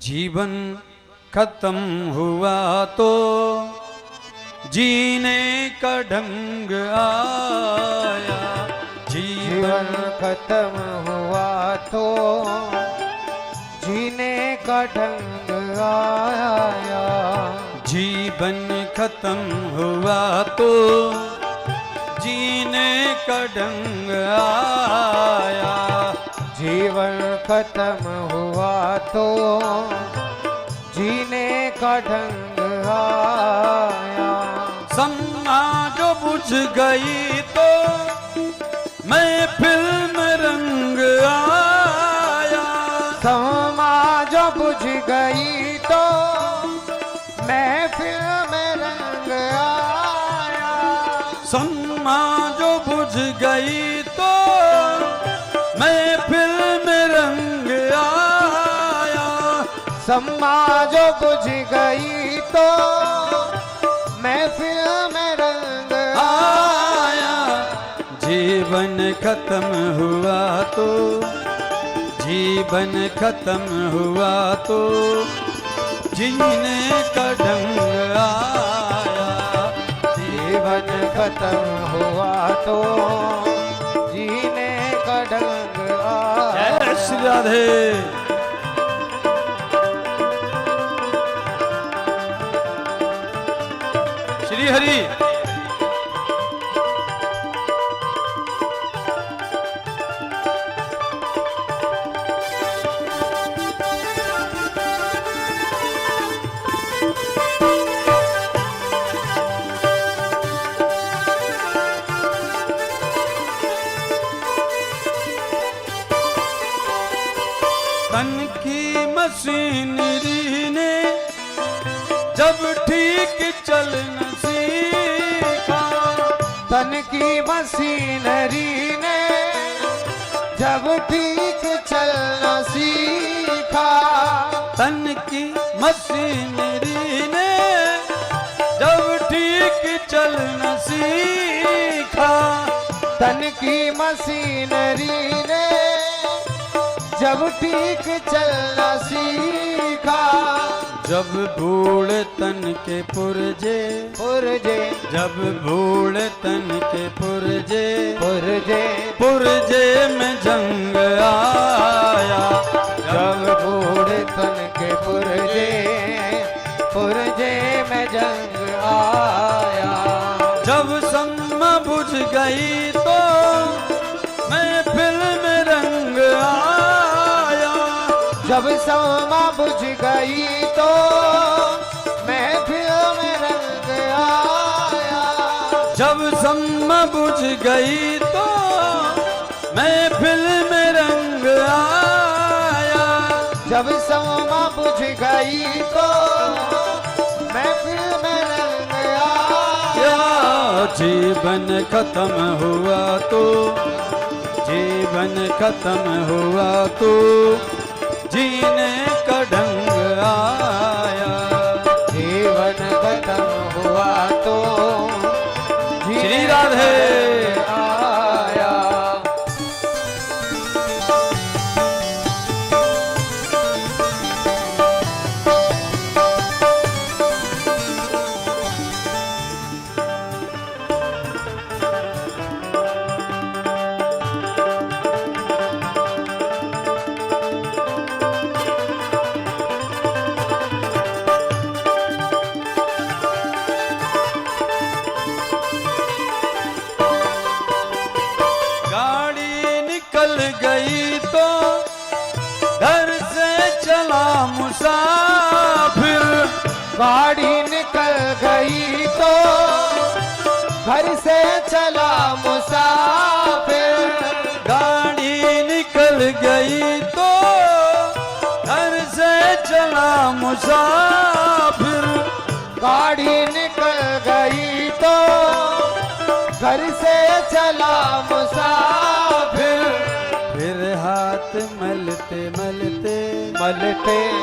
जीवन खत्म हुआ तो जीने का ढंग आया। जीवन खत्म हुआ तो जीने का ढंग आया। जीवन खत्म हुआ तो जीने का ढंग आया। जीवन खत्म हुआ तो जीने का ढंग आया। सम्मा जो बुझ गई तो महफिल में रंग आया। सम्मा जो बुझ गई तो महफिल में रंग आया। सम्मा जो बुझ गई तो महफिल में रंग आया। सम्मा जो बुझ गई तो महफिल में रंग आया। जीवन खत्म हुआ तो जीवन खत्म हुआ तो जीने का ढंग आया। जीवन खत्म हुआ तो जीने का ढंग आया। जय श्री राधे। श्री हरि। तन की मशीनरी ने जब ठीक चलना सीखा। तन की मशीनरी ने जब ठीक चलना सीखा। तन की मशीनरी ने जब ठीक चलना सीखा। तन की मशीनरी ने जब ठीक चलना सीखा। जब बूढ़े तन के पुरजे जब बूढ़े तन के पुरजे पुरजे में जंग आया। जब बूढ़े तन के पुरजे में जंग आया। जब सम्मा बुझ गई तो महफिल में रंग आया। जब सम्मा बुझ गई तो महफिल में रंग आया। जब सम्मा बुझ गई तो महफिल में रंग आया। जब सम्मा बुझ गई तो महफिल में रंग आया। जीवन खत्म हुआ तो जीवन खत्म हुआ तो जीने का ढंग आया। जीवन खत्म हुआ तो श्री राधे। आया। गई तो घर से चला मुसाफिर। गाड़ी निकल गई तो घर से चला मुसाफिर। गाड़ी निकल गई तो घर से चला मुसाफिर। गाड़ी निकल गई तो घर से चला मुसाफिर। फिर हाथ मलते मलते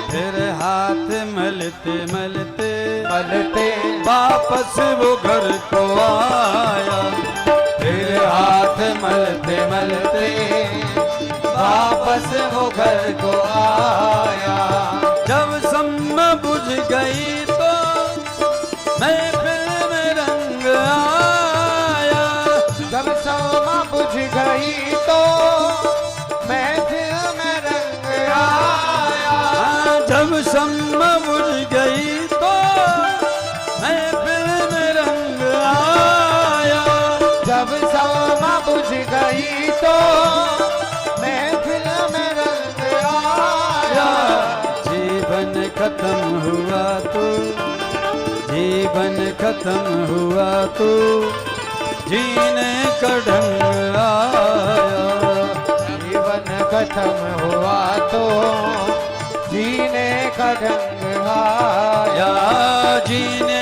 फिर हाथ मलते मलते वापस वो घर को आया। फिर हाथ मलते वापस वो घर को आया। जब गई तो महफिल में रंग आया। जीवन खत्म हुआ तो, जीवन खत्म हुआ तो जीने का ढंग आया। जीवन खत्म हुआ तो जीने का ढंग आया। या जीने